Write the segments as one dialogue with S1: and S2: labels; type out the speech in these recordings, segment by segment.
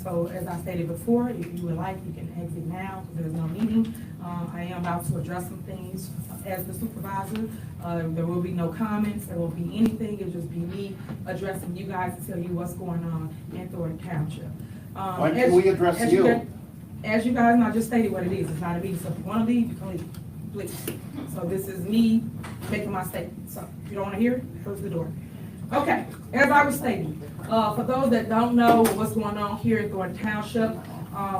S1: So as I stated before, if you would like, you can exit now because there's no meeting. I am about to address some things as the supervisor. There will be no comments, there won't be anything, it'll just be me addressing you guys to tell you what's going on in Thornton Township.
S2: Why can we address you?
S1: As you guys know, I just stated what it is. It's not a meeting, so if you want to leave, you can leave, please. So this is me making my statement. So if you don't want to hear it, close the door. Okay, as I was stating, for those that don't know what's going on here in Thornton Township,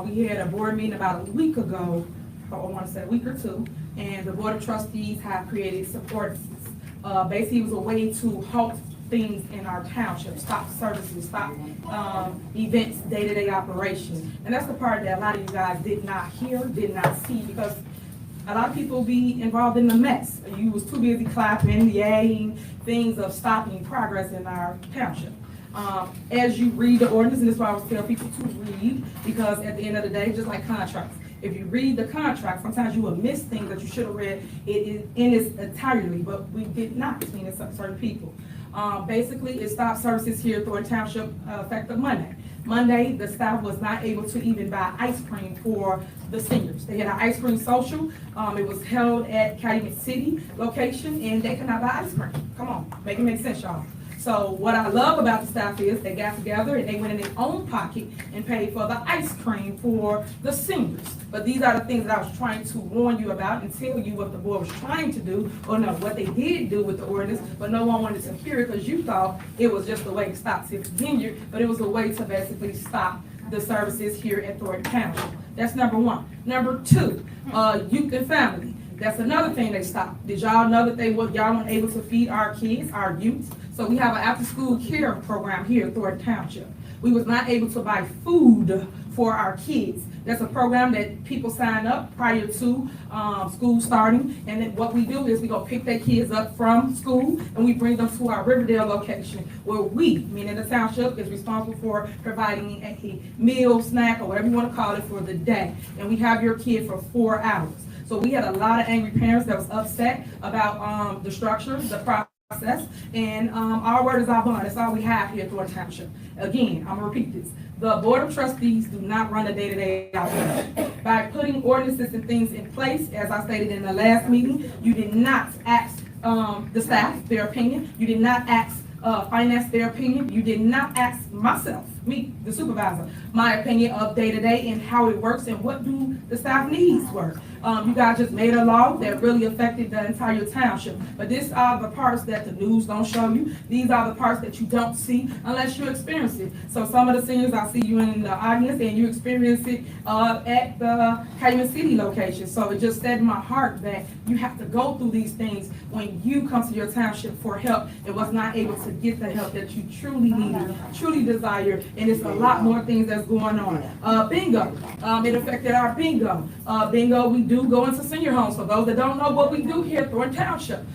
S1: we had a board meeting about a week ago, I want to say a week or two, and the Board of Trustees have created support. Basically, it was a way to halt things in our township, stop services, stop events, day-to-day operation. And that's the part that a lot of you guys did not hear, did not see, because a lot of people be involved in the mess. You was too busy clapping, yaying, things of stopping progress in our township. As you read the ordinance, and this is why I always tell people to read, because at the end of the day, just like contracts, if you read the contract, sometimes you will miss things that you should have read it in its entirety, but we did not, meaning certain people. Basically, it stopped services here at Thornton Township effective Monday. Monday, the staff was not able to even buy ice cream for the seniors. They had an ice cream social. It was held at Calumet City location, and they could not buy ice cream. Come on, make it make sense, y'all. So what I love about the staff is they got together and they went in their own pocket and paid for the ice cream for the seniors. But these are the things that I was trying to warn you about and tell you what the board was trying to do, or no, what they did do with the ordinance, but no one wanted to hear it because you thought it was just a way to stop Henyard, but it was a way to basically stop the services here at Thornton Township. That's number one. Number two, youth and family. That's another thing they stopped. Did y'all know that y'all weren't able to feed our kids, our youth? So we have an after-school care program here at Thornton Township. We was not able to buy food for our kids. That's a program that people sign up prior to school starting. And then what we do is we go pick their kids up from school and we bring them to our Riverdale location where we, meaning the township, is responsible for providing a meal, snack, or whatever you want to call it for the day. And we have your kid for 4 hours. So we had a lot of angry parents that was upset about the structure, the process, and our word is our bond. That's all we have here at Thornton Township. Again, I'm gonna repeat this. The Board of Trustees do not run a day-to-day operation. By putting ordinances and things in place, as I stated in the last meeting, you did not ask the staff their opinion. You did not ask finance their opinion. You did not ask myself, me, the supervisor, my opinion of day-to-day and how it works and what do the staff needs work. You guys just made a law that really affected the entire township. But these are the parts that the news don't show you. These are the parts that you don't see unless you experience it. So some of the seniors, I see you in the audience and you experience it at the Calumet City location. So it just said in my heart that you have to go through these things when you come to your township for help and was not able to get the help that you truly needed, truly desired, and it's a lot more things that's going on. Bingo, it affected our bingo. Bingo, we do go into senior homes. For those that don't know what we do here at Thornton Township,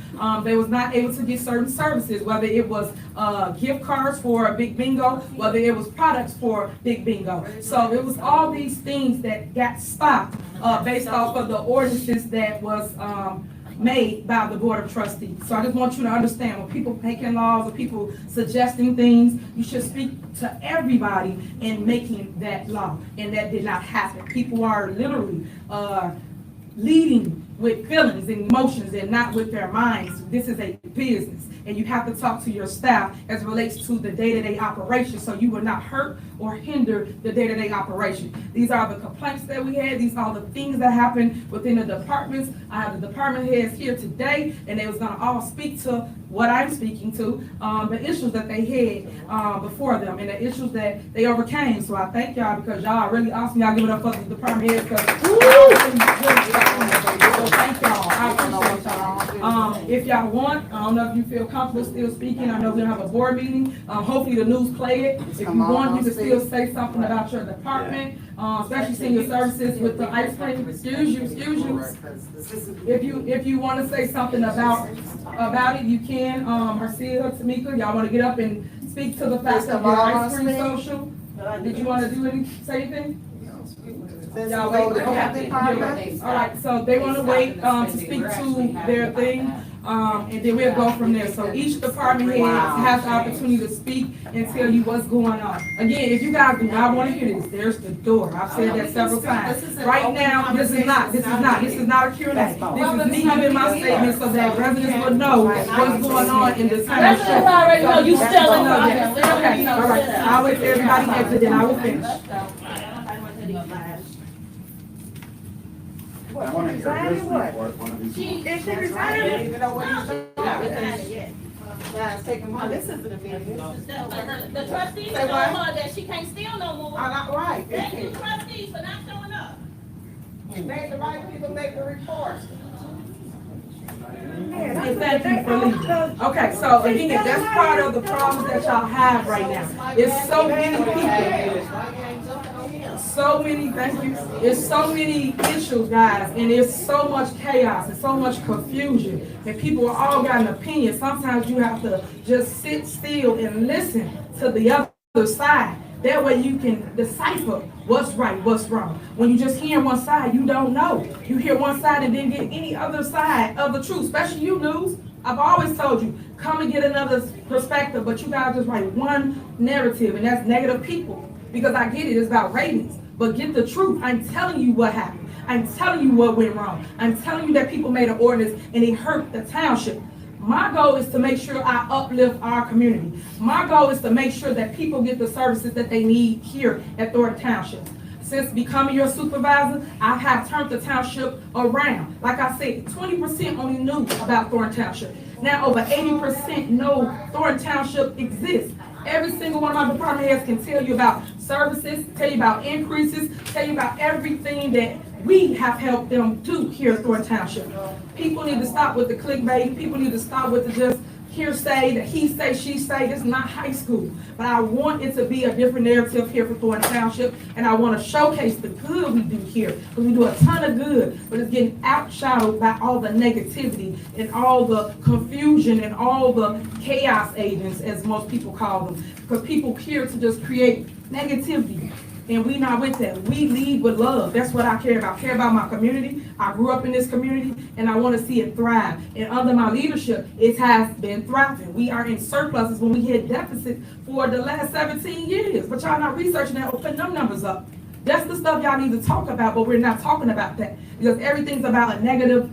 S1: they was not able to get certain services, whether it was gift cards for a big bingo, whether it was products for big bingo. So it was all these things that got stopped based off of the ordinances that was made by the Board of Trustees. So I just want you to understand, when people making laws or people suggesting things, you should speak to everybody in making that law, and that did not happen. People are literally leading with feelings and emotions and not with their minds. This is a business, and you have to talk to your staff as it relates to the day-to-day operation so you will not hurt or hinder the day-to-day operation. These are the complaints that we had. These are the things that happen within the departments. I have the department heads here today, and they was going to all speak to what I'm speaking to, the issues that they had before them and the issues that they overcame. So I thank y'all because y'all are really awesome. Y'all give it up for the department heads because thank y'all. I appreciate y'all. If y'all want, I don't know if you feel comfortable still speaking. I know we're gonna have a board meeting. Hopefully the news play it. If you want, you can still say something about your department, especially senior services with the ice cream. Excuse you. If you want to say something about it, you can. Marcia, Tamika, y'all want to get up and speak to the fact of your ice cream social? Did you want to say anything? Y'all wait. Okay. All right. So they want to wait to speak to their thing. and then we'll go from there. So each department head has the opportunity to speak and tell you what's going on. Again, if you guys do not want to hear this, there's the door. I've said that several times. Right now, this is not a Q&A. This is me giving my statement so that residents will know what's going on in this township.
S3: Residents already know you selling nothing.
S1: Okay, all right. I'll wait till everybody exit, then I will finish.
S2: I want to hear his report one of these.
S4: Is she retired? Even know what he's doing. This isn't a video.
S3: The trustees told her that she can't steal no more.
S4: Right.
S3: Thank you, trustees, for not showing up.
S4: Make the right people make the reports.
S1: And thank you for leaving. Okay, so again, that's part of the problems that y'all have right now. It's so many people. Thank you. There's so many issues, guys, and there's so much chaos and so much confusion. And people are all got an opinion. Sometimes you have to just sit still and listen to the other side. That way you can decipher what's right, what's wrong. When you just hear one side, you don't know. You hear one side and then get any other side of the truth, especially you news. I've always told you, come and get another perspective, but you guys just write one narrative, and that's negative people. Because I get it, it's about ratings. But get the truth. I'm telling you what happened. I'm telling you what went wrong. I'm telling you that people made an ordinance and it hurt the township. My goal is to make sure I uplift our community. My goal is to make sure that people get the services that they need here at Thornton Township. Since becoming your supervisor, I have turned the township around. Like I said, 20% only knew about Thornton Township. Now over 80% know Thornton Township exists. Every single one of my department heads can tell you about services, tell you about increases, tell you about everything that we have helped them do here at Thornton Township. People need to stop with the clickbait. People need to stop with the just hearsay, the he say, she say. This is not high school. But I want it to be a different narrative here for Thornton Township, and I want to showcase the good we do here, because we do a ton of good, but it's getting outshadowed by all the negativity and all the confusion and all the chaos agents, as most people call them, because people here to just create negativity. And we not with that. We lead with love. That's what I care about. I care about my community. I grew up in this community, and I want to see it thrive. And under my leadership, it has been thriving. We are in surpluses when we hit deficit for the last 17 years. But y'all not researching that or putting them numbers up. That's the stuff y'all need to talk about, but we're not talking about that. Because everything's about a negative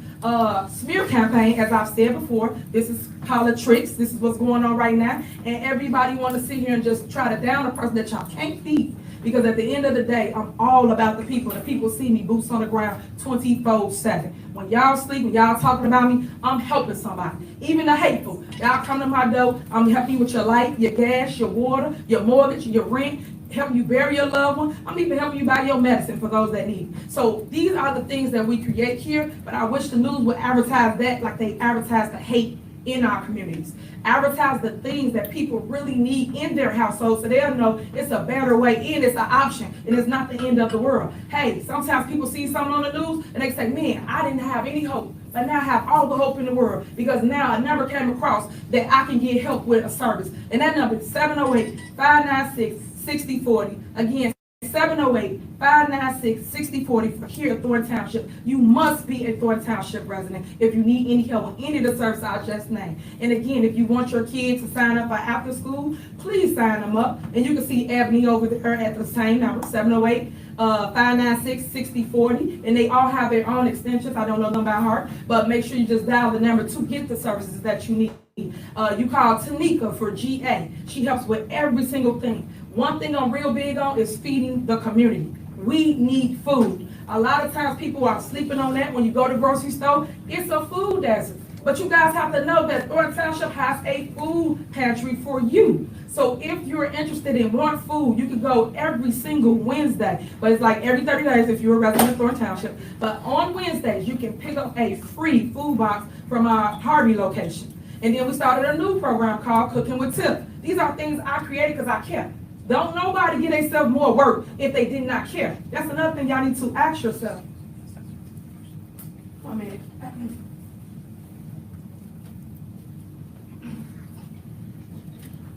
S1: smear campaign, as I've said before. This is politics. This is what's going on right now. And everybody want to sit here and just try to down a person that y'all can't feed. Because at the end of the day, I'm all about the people. The people see me boots on the ground 24/7. When y'all sleep, when y'all talking about me, I'm helping somebody. Even the hateful. Y'all come to my door, I'm helping you with your light, your gas, your water, your mortgage, your rent, helping you bury your loved one. I'm even helping you buy your medicine for those that need it. So these are the things that we create here, but I wish the news would advertise that like they advertise the hate in our communities. Advertise the things that people really need in their household so they'll know it's a better way in, it's an option, and it's not the end of the world. Hey, sometimes people see something on the news and they say, man, I didn't have any hope, but now I have all the hope in the world because now I never came across that I can get help with a service. And that number is 708-596-6040. Again, 708-596-6040 for here at Thornton Township. You must be a Thornton Township resident if you need any help with any of the services I just named. And again, if you want your kids to sign up for after school, please sign them up. And you can see Ebony over there at the same number, 708-596-6040. And they all have their own extensions. I don't know them by heart, but make sure you just dial the number to get the services that you need. You call Tanika for GA. She helps with every single thing. One thing I'm real big on is feeding the community. We need food. A lot of times people are sleeping on that. When you go to the grocery store, it's a food desert. But you guys have to know that Thornton Township has a food pantry for you. So if you're interested in want food, you can go every single Wednesday. But it's like every 30 days if you're a resident of Thornton Township. But on Wednesdays, you can pick up a free food box from our Harvey location. And then we started a new program called Cooking with Tiff. These are things I created because I care. Don't nobody get themselves more work if they did not care. That's another thing y'all need to ask yourself. One minute.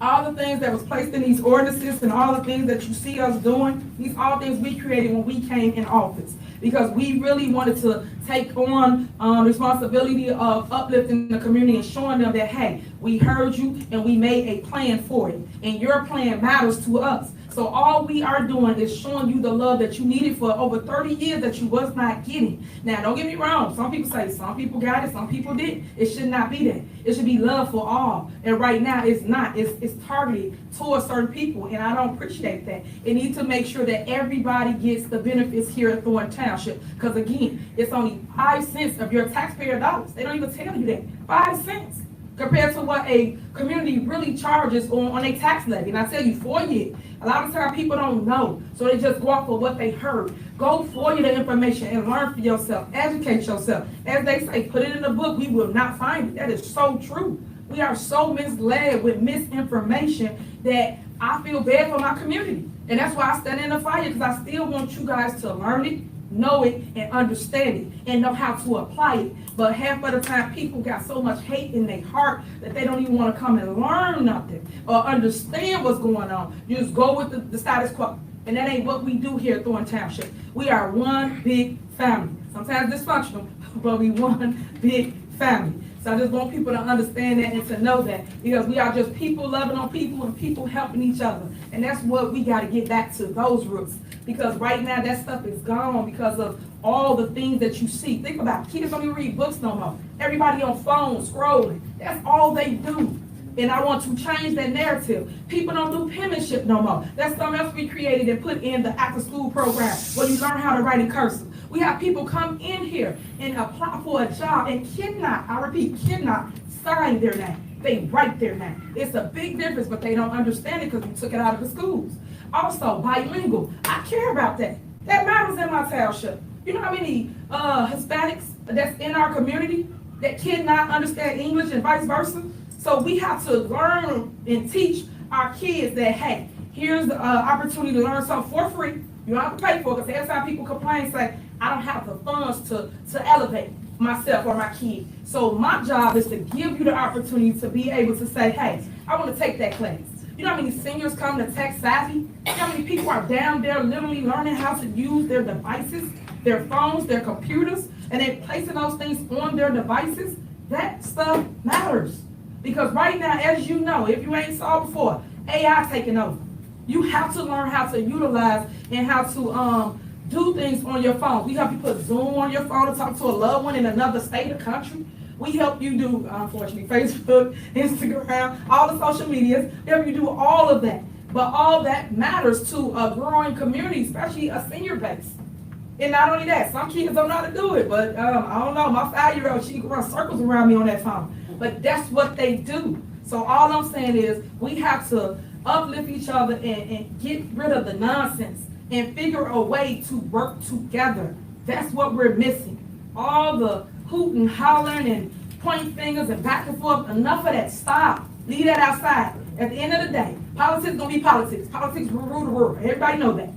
S1: All the things that was placed in these ordinances and all the things that you see us doing, these all things we created when we came in office. Because we really wanted to take on responsibility of uplifting the community and showing them that, hey, we heard you and we made a plan for it. And your plan matters to us. So all we are doing is showing you the love that you needed for over 30 years that you was not getting. Now, don't get me wrong. Some people say some people got it, some people didn't. It should not be that. It should be love for all. And right now, it's not. It's targeted towards certain people, and I don't appreciate that. It needs to make sure that everybody gets the benefits here at Thornton Township. Because again, it's only 5 cents of your taxpayer dollars. They don't even tell you that. 5 cents. Compared to what a community really charges on a tax levy. And I tell you, FOIA, a lot of times people don't know. So they just go off of what they heard. Go FOIA the information and learn for yourself. Educate yourself. As they say, put it in the book, we will not find it. That is so true. We are so misled with misinformation that I feel bad for my community. And that's why I stand in the fire, because I still want you guys to learn it, know it, and understand it, and know how to apply it. But half of the time, people got so much hate in their heart that they don't even want to come and learn nothing or understand what's going on. You just go with the status quo. And that ain't what we do here at Thornton Township. We are one big family. Sometimes dysfunctional, but we one big family. So I just want people to understand that and to know that, because we are just people loving on people and people helping each other. And that's what we got to get back to, those roots. Because right now that stuff is gone because of all the things that you see. Think about it. Kids don't even read books no more. Everybody on phones scrolling. That's all they do. And I want to change that narrative. People don't do penmanship no more. That's something else we created and put in the after school program where you learn how to write in cursive. We have people come in here and apply for a job and cannot, I repeat, cannot sign their name. They write their name. It's a big difference, but they don't understand it because we took it out of the schools. Also, bilingual. I care about that. That matters in my township. You know how many Hispanics that's in our community that cannot understand English and vice versa? So we have to learn and teach our kids that, hey, here's the opportunity to learn something for free. You don't have to pay for it, because every time people complain, say, I don't have the funds to elevate myself or my kid. So my job is to give you the opportunity to be able to say, hey, I want to take that class. You know how many seniors come to tech savvy? You know how many people are down there literally learning how to use their devices, their phones, their computers, and they're placing those things on their devices? That stuff matters. Because right now, as you know, if you ain't saw before, AI taking over. You have to learn how to utilize and how to do things on your phone. We help you put Zoom on your phone to talk to a loved one in another state or country. We help you do, unfortunately, Facebook, Instagram, all the social medias. We help you do all of that. But all that matters to a growing community, especially a senior base. And not only that, some kids don't know how to do it. But I don't know, my 5-year-old, she can run circles around me on that phone. But that's what they do. So all I'm saying is we have to uplift each other and get rid of the nonsense and figure a way to work together. That's what we're missing. All the hooting, hollering, and pointing fingers and back and forth, enough of that. Stop. Leave that outside. At the end of the day, politics gonna be politics. Politics will rule the world. Everybody know that.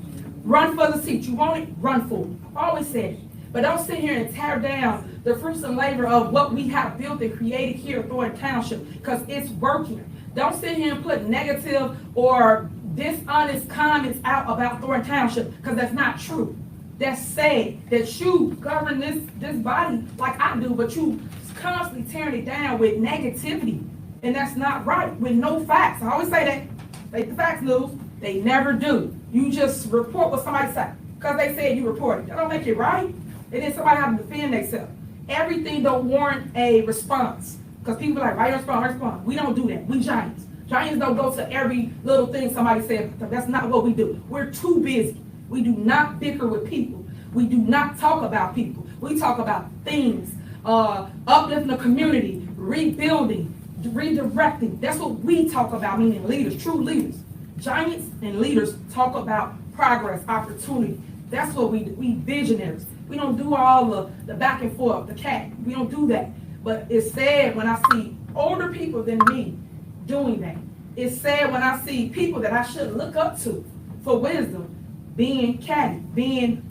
S1: Run for the seat. You want it? Run for it. I've always said it. But don't sit here and tear down the fruits and labor of what we have built and created here at Thornton Township, because it's working. Don't sit here and put negative or dishonest comments out about Thornton Township, because that's not true. That's sad that you govern this body like I do, but you constantly tearing it down with negativity. And that's not right, with no facts. I always say that. Take the facts, news. They never do. You just report what somebody said, because they said you reported. That don't make it right. And then somebody have to defend themselves. Everything don't warrant a response. Because people are like, right, respond. We don't do that. We giants. Giants don't go to every little thing somebody said. That's not what we do. We're too busy. We do not bicker with people. We do not talk about people. We talk about things, uplifting the community, rebuilding, redirecting. That's what we talk about, meaning leaders, true leaders. Giants and leaders talk about progress, opportunity. That's what we do. We visionaries. We don't do all the back and forth, the cat. We don't do that. But it's sad when I see older people than me doing that. It's sad when I see people that I should look up to for wisdom being catty, being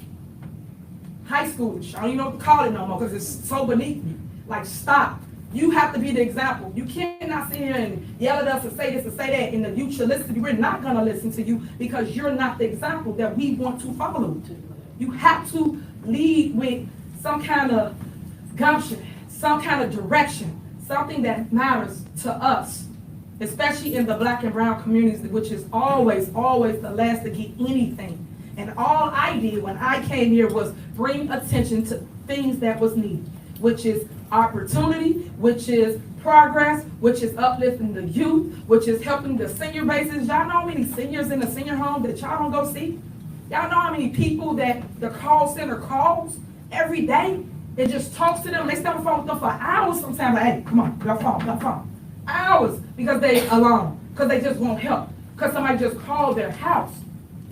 S1: high schoolish. I don't even know what to call it no more because it's so beneath me. Like, stop. You have to be the example. You cannot sit here and yell at us and say this and say that, and the youth should listen to you. We're not going to listen to you because you're not the example that we want to follow. You have to lead with some kind of gumption, some kind of direction, something that matters to us, especially in the black and brown communities, which is always, always the last to get anything. And all I did when I came here was bring attention to things that was needed, which is opportunity, which is progress, which is uplifting the youth, which is helping the senior bases. Y'all know how many seniors in the senior home that y'all don't go see? Y'all know how many people that the call center calls every day? It just talks to them. They stay on the phone with them for hours sometimes. Like, hey, come on, your phone. Hours, because they alone, because they just won't help, because somebody just called their house.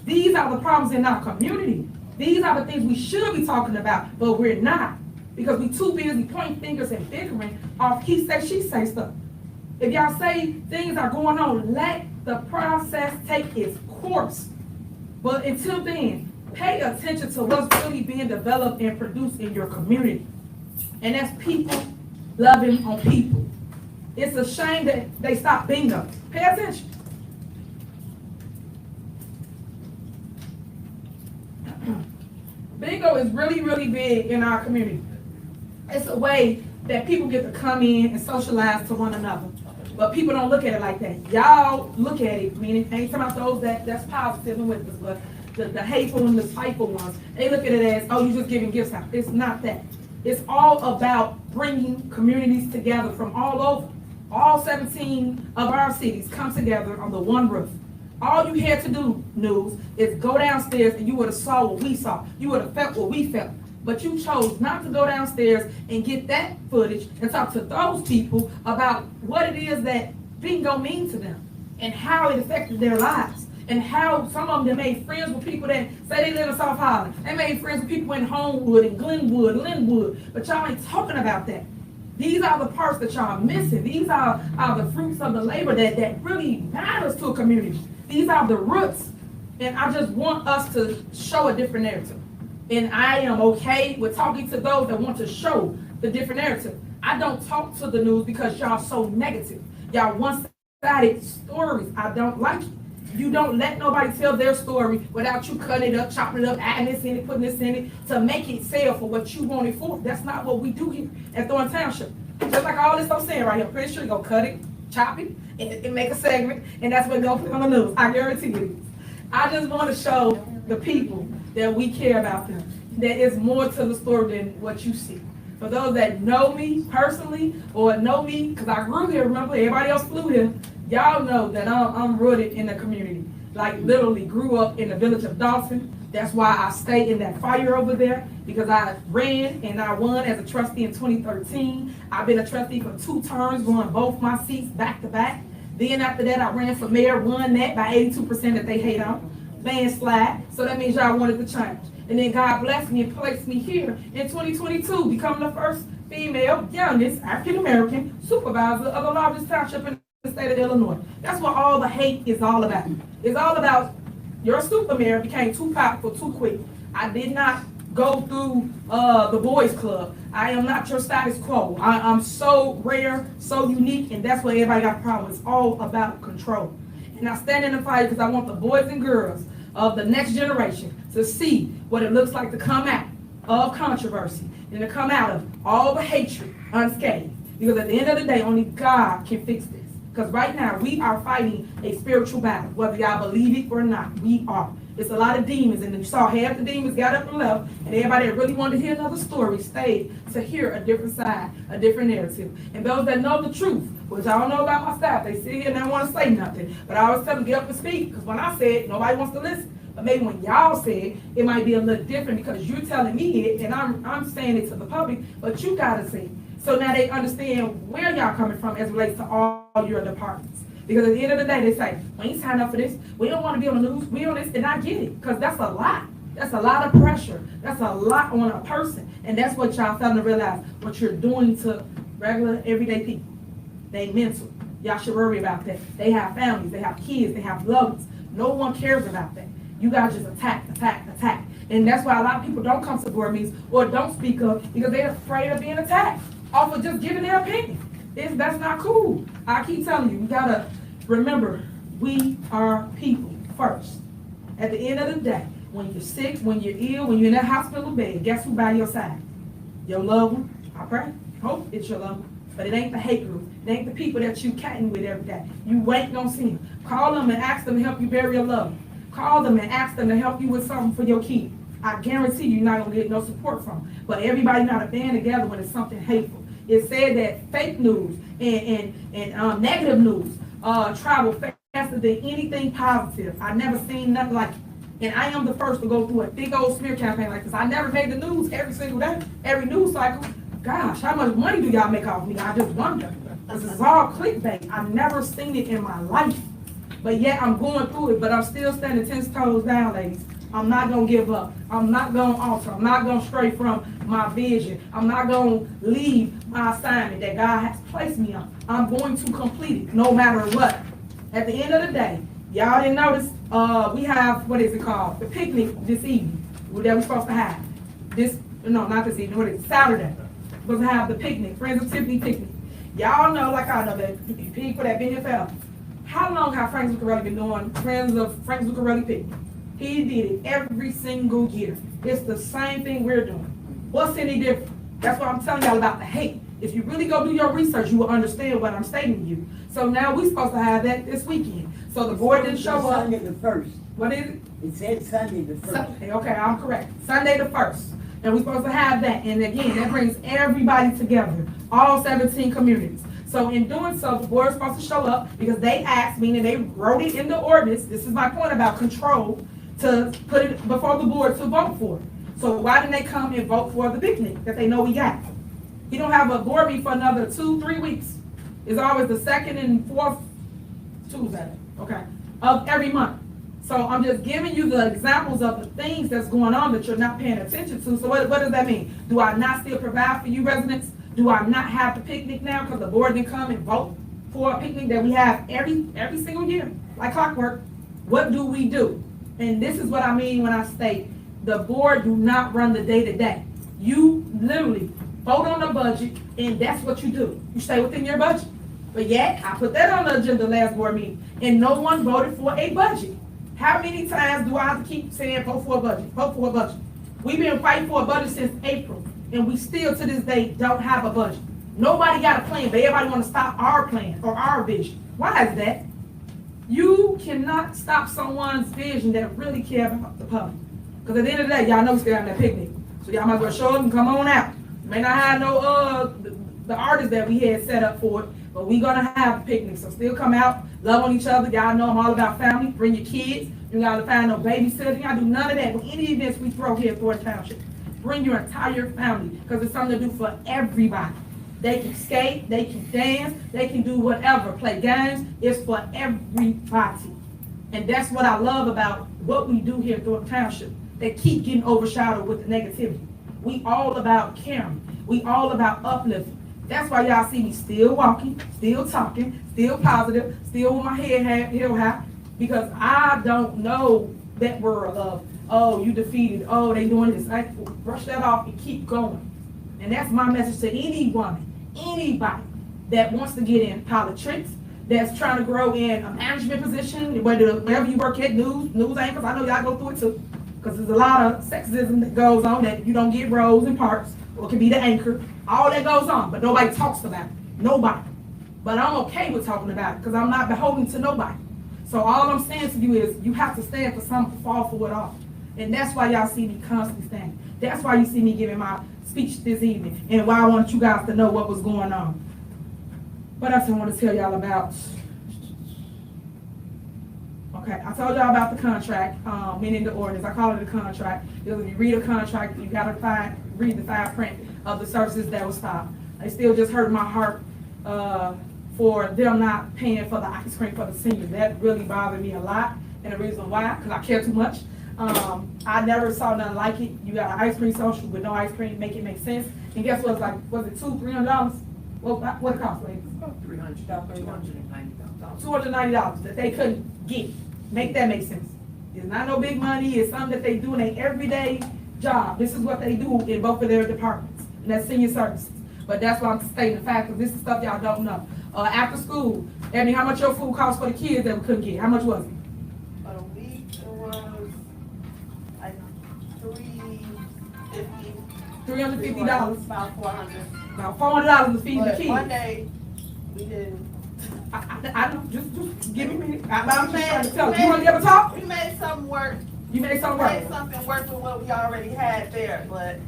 S1: These are the problems in our community. These are the things we should be talking about, but we're not, because we're too busy pointing fingers and bickering off he say, she say stuff. If y'all say things are going on, let the process take its course. But until then, pay attention to what's really being developed and produced in your community. And that's people loving on people. It's a shame that they stopped bingo. Pay attention. Bingo is really, really big in our community. It's a way that people get to come in and socialize to one another. But people don't look at it like that. Y'all look at it, meaning, ain't talking about those that's positive and with us, but the hateful and the spiteful ones, they look at it as, oh, you just giving gifts out. It's not that. It's all about bringing communities together from all over. All 17 of our cities come together under one roof. All you had to do, News, is go downstairs and you would have saw what we saw. You would have felt what we felt. But you chose not to go downstairs and get that footage and talk to those people about what it is that bingo means to them and how it affected their lives. And how some of them made friends with people that say they live in South Holland. They made friends with people in Homewood and Glenwood, Linwood. But y'all ain't talking about that. These are the parts that y'all are missing. These are the fruits of the labor that really matters to a community. These are the roots. And I just want us to show a different narrative. And I am okay with talking to those that want to show the different narrative. I don't talk to the news because y'all so negative. Y'all one-sided stories. I don't like it. You don't let nobody tell their story without you cutting it up, chopping it up, adding this in it, putting this in it to make it sell for what you want it for. That's not what we do here at Thorn Township. Just like all this I'm saying right here, I'm pretty sure you're going to cut it, chop it, and make a segment, and that's what they'll put on the news. I guarantee you. I just want to show the people that we care about them. There is more to the story than what you see. For those that know me personally or know me, because I grew here, remember, everybody else flew here, y'all know that I'm rooted in the community. Like literally grew up in the village of Dawson. That's why I stayed in that fire over there, because I ran and I won as a trustee in 2013. I've been a trustee for 2 terms, won both my seats back to back. Then after that, I ran for mayor, won that by 82% that they hate on. Landslide. So that means y'all wanted to change. And then God blessed me and placed me here in 2022, becoming the first female, youngest African-American supervisor of the largest township in the state of Illinois. That's what all the hate is all about. It's all about your super mayor became too powerful too quick. I did not go through the boys club. I am not your status quo. I'm so rare, so unique, and that's what everybody got a problem with. It's all about control. And I stand in the fight because I want the boys and girls of the next generation to see what it looks like to come out of controversy and to come out of all the hatred unscathed. Because at the end of the day, only God can fix this. Because right now, we are fighting a spiritual battle. Whether y'all believe it or not, we are. It's a lot of demons, and you saw half the demons got up and left, and everybody that really wanted to hear another story stayed to hear a different side, a different narrative. And those that know the truth, which I don't know about my staff, they sit here and they don't want to say nothing. But I always tell them, get up and speak, because when I say it, nobody wants to listen. But maybe when y'all say it, it might be a little different because you're telling me it, and I'm saying it to the public, but you got to say it. So now they understand where y'all coming from as it relates to all your departments. Because at the end of the day, they say, we ain't signed up for this. We don't want to be on the news. We on this. And I get it, because that's a lot. That's a lot of pressure. That's a lot on a person. And that's what y'all failing to realize, what you're doing to regular, everyday people. They mental. Y'all should worry about that. They have families. They have kids. They have loved ones. No one cares about that. You guys just attack. And that's why a lot of people don't come to board meetings or don't speak up, because they're afraid of being attacked off of just giving their opinion. That's not cool. I keep telling you, we gotta remember, we are people first. At the end of the day, when you're sick, when you're ill, when you're in that hospital bed, guess who by your side? Your loved one. I pray, hope it's your loved one. But it ain't the hate group. It ain't the people that you catting with every day. You ain't gonna see them. Call them and ask them to help you bury your loved one. Call them and ask them to help you with something for your kid. I guarantee you're not gonna get no support from them. But everybody not a band together when it's something hateful. It said that fake news and negative news travel faster than anything positive. I never seen nothing like it. And I am the first to go through a big old smear campaign like this. I never made the news every single day, every news cycle. Gosh, how much money do y'all make off me? I just wonder. This is all clickbait. I've never seen it in my life. But yet I'm going through it, but I'm still standing 10 toes down, ladies. I'm not going to give up. I'm not going to alter. I'm not going to stray from my vision. I'm not going to leave my assignment that God has placed me on. I'm going to complete it no matter what. At the end of the day, y'all didn't notice, we have, what is it called? The picnic this evening that we're supposed to have. Not this evening, what is it? Saturday. We're supposed to have the picnic, Friends of Tiffany picnic. Y'all know, like I know, that people that been here forever. How long have Frank Zuccarelli been doing Friends of Frank Zuccarelli picnic? He did it every single year. It's the same thing we're doing. What's any different? That's what I'm telling y'all about the hate. If you really go do your research, you will understand what I'm stating to you. So now we're supposed to have that this weekend. So the board didn't show up.
S5: Sunday the 1st.
S1: What is it?
S5: It said Sunday the 1st.
S1: Sunday, okay, I'm correct. Sunday the 1st. And we're supposed to have that. And again, that brings everybody together, all 17 communities. So in doing so, the board is supposed to show up because they asked, meaning they wrote it in the ordinance. This is my point about control, to put it before the board to vote for it. So why didn't they come and vote for the picnic that they know we got? You don't have a board meeting for another 2-3 weeks. It's always the 2nd and 4th Tuesday, okay, of every month. So I'm just giving you the examples of the things that's going on that you're not paying attention to. So what does that mean? Do I not still provide for you residents? Do I not have the picnic now because the board didn't come and vote for a picnic that we have every single year, like clockwork? What do we do? And this is what I mean when I state the board do not run the day-to-day. You literally vote on the budget, and that's what you do. You stay within your budget. But yet, I put that on the agenda last board meeting, and no one voted for a budget. How many times do I have to keep saying vote for a budget, vote for a budget? We've been fighting for a budget since April, and we still to this day don't have a budget. Nobody got a plan, but everybody want to stop our plan or our vision. Why is that? You cannot stop someone's vision that really care about the public. Because at the end of the day, y'all know we're still having that picnic. So y'all might as well show up and come on out. May not have no the artists that we had set up for it, but we're gonna have a picnic. So still come out, love on each other. Y'all know I'm all about family. Bring your kids. You gotta find no babysitter. You gotta do none of that with any events we throw here for a township. Bring your entire family, because it's something to do for everybody. They can skate, they can dance, they can do whatever, play games. It's for everybody. And that's what I love about what we do here at Thornton Township. They keep getting overshadowed with the negativity. We all about caring. We all about uplifting. That's why y'all see me still walking, still talking, still positive, still with my head held high, because I don't know that world of, oh, you defeated, oh, they doing this. I brush that off and keep going. And that's my message to any woman, anybody that wants to get in politics, that's trying to grow in a management position, wherever you work at, news anchors. I know y'all go through it too, because there's a lot of sexism that goes on that you don't get roles and parts, or can be the anchor. All that goes on, but nobody talks about it. Nobody. But I'm okay with talking about it, because I'm not beholden to nobody. So all I'm saying to you is, you have to stand for something, fall for it all. And that's why y'all see me constantly standing. That's why you see me giving my speech this evening, and why I wanted you guys to know what was going on. What else I want to tell y'all about? Okay, I told y'all about the contract, meaning the ordinance. I call it a contract, because if you read a contract, you gotta read the fine print of the services that was stopped. It still just hurt my heart for them not paying for the ice cream for the seniors. That really bothered me a lot, and the reason why, because I care too much. I never saw nothing like it. You got an ice cream social with no ice cream, make it make sense. And guess what? It's like, was it $200-$300? What it cost, ladies? $290 that they couldn't get. Make that make sense. It's not no big money. It's something that they do in their everyday job. This is what they do in both of their departments, and that's senior services. But that's why I'm stating the fact, because this is stuff y'all don't know. After school, I mean, how much your food cost for the kids that we couldn't get? How much was it?
S4: For the week, it was like $350.
S1: $350.
S4: About $400.
S1: About $400 to feed the
S4: But
S1: kids.
S4: one day, we didn't.
S1: I don't, just give me a minute. I'm just trying to tell you. You want to give a talk?
S4: We made something work.
S1: You made something
S4: Made
S1: work.
S4: something work with what we already had there, but,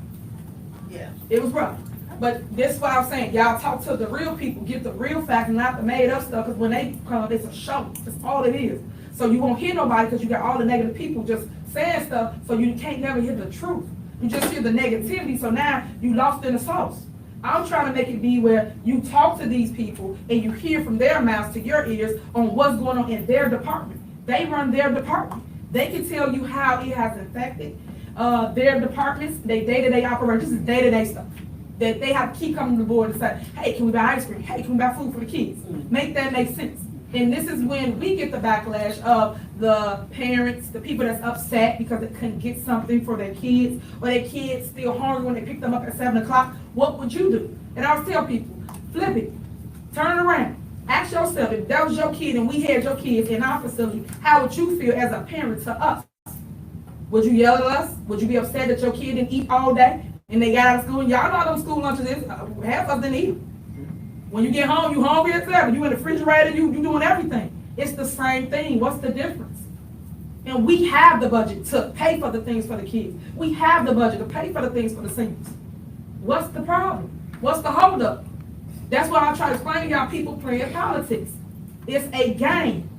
S4: yeah.
S1: It was rough. But that's what I'm saying. Y'all talk to the real people, get the real facts and not the made up stuff, because when they come up, it's a show. That's all it is. So you won't hear nobody because you got all the negative people just saying stuff, so you can't never hear the truth. You just hear the negativity, so now you lost in the sauce. I'm trying to make it be where you talk to these people and you hear from their mouths to your ears on what's going on in their department. They run their department. They can tell you how it has affected their departments, their day-to-day operations, this is day-to-day stuff. That they have to keep coming to the board and say, hey, can we buy ice cream? Hey, can we buy food for the kids? Make that make sense. And this is when we get the backlash of the parents, the people that's upset because they couldn't get something for their kids, or their kids still hungry when they pick them up at 7 o'clock. What would you do? And I always tell people, flip it, turn it around. Ask yourself, if that was your kid and we had your kids in our facility, how would you feel as a parent to us? Would you yell at us? Would you be upset that your kid didn't eat all day and they got out of school? And y'all know how them school lunches is, half of them didn't eat. When you get home, you hungry at 7. You in the refrigerator, you doing everything. It's the same thing. What's the difference? And we have the budget to pay for the things for the kids. We have the budget to pay for the things for the seniors. What's the problem? What's the holdup? That's why I try to explain to y'all, people playing politics. It's a game,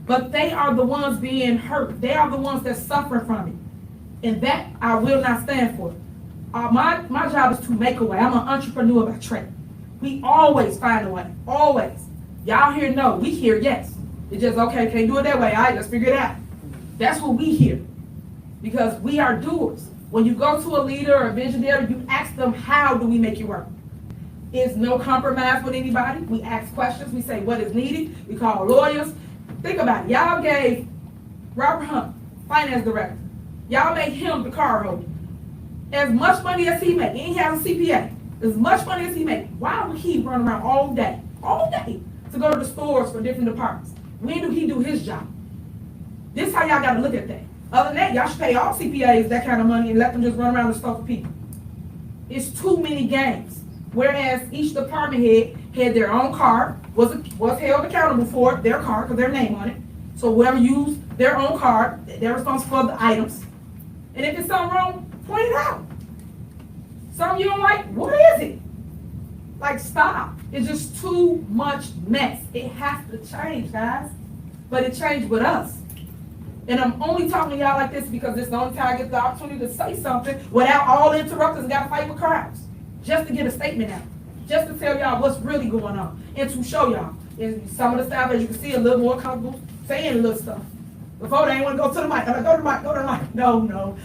S1: but they are the ones being hurt. They are the ones that suffer from it. And that I will not stand for. My job is to make a way. I'm an entrepreneur by trade. We always find a way, always. Y'all hear no, we hear yes. It's just, okay, can't do it that way, all right, let's figure it out. That's what we hear, because we are doers. When you go to a leader or a visionary, you ask them, how do we make it work? It's no compromise with anybody. We ask questions, we say what is needed, we call lawyers. Think about it, y'all gave Robert Hunt, finance director, y'all made him the car holder. As much money as he make, and he has a CPA, as much money as he make, why would he run around all day to go to the stores for different departments? When do he do his job? This is how y'all gotta look at that. Other than that, y'all should pay all CPAs that kind of money and let them just run around the store for people. It's too many games. Whereas each department head had their own card, was held accountable for their card because their name on it. So whoever used their own card, they're responsible for the items. And if it's something wrong, point it out. Something you don't like, what is it? Like, stop. It's just too much mess. It has to change, guys. But it changed with us. And I'm only talking to y'all like this because this is the only time I get the opportunity to say something without all the interrupters and got to fight with crowds. Just to get a statement out. Just to tell y'all what's really going on. And to show y'all. And some of the staff, as you can see, a little more comfortable saying a little stuff. Before they ain't want to go to the mic. I'm like, go to the mic. No.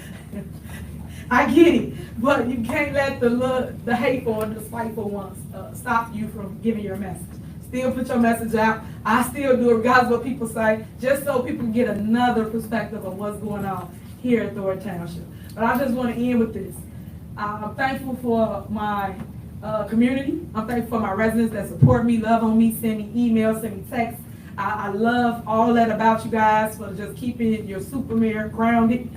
S1: I get it, but you can't let the hateful and the spiteful ones stop you from giving your message. Still put your message out. I still do it regardless of what people say, just so people can get another perspective of what's going on here at Thornton Township. But I just want to end with this. I'm thankful for my community. I'm thankful for my residents that support me, love on me, send me emails, send me texts. I love all that about you guys for just keeping your super mayor grounded.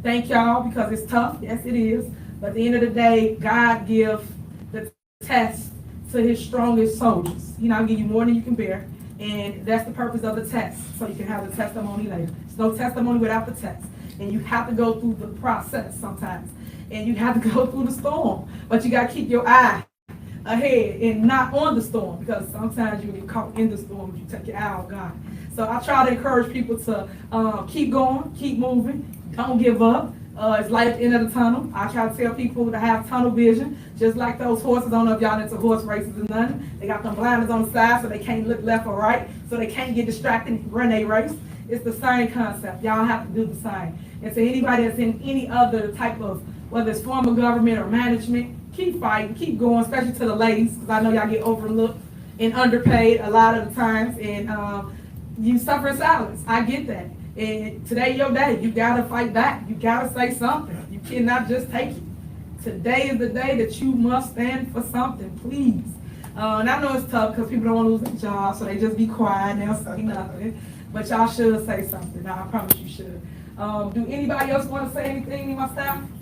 S1: Thank y'all, because it's tough. Yes, it is. But at the end of the day, God gives the test to his strongest soldiers. I'll give you more than you can bear. And that's the purpose of the test, so you can have the testimony later. There's no testimony without the test. And you have to go through the process sometimes. And you have to go through the storm. But you got to keep your eye ahead and not on the storm, because sometimes you get caught in the storm if you take your eye on God. So I try to encourage people to keep going, keep moving, don't give up. It's light at the end of the tunnel. I try to tell people to have tunnel vision, just like those horses. I don't know if y'all into horse races or nothing. They got them blinders on the side so they can't look left or right, so they can't get distracted and run a race. It's the same concept. Y'all have to do the same. And to anybody that's in any other type of, whether it's form of government or management, keep fighting, keep going, especially to the ladies, because I know y'all get overlooked and underpaid a lot of the times, and you suffer in silence. I get that. And today your day, you gotta fight back. You gotta say something. You cannot just take it. Today is the day that you must stand for something, please. And I know it's tough because people don't want to lose their job, so they just be quiet and they'll say nothing. But y'all should say something. I promise you should. Do anybody else want to say anything in my staff?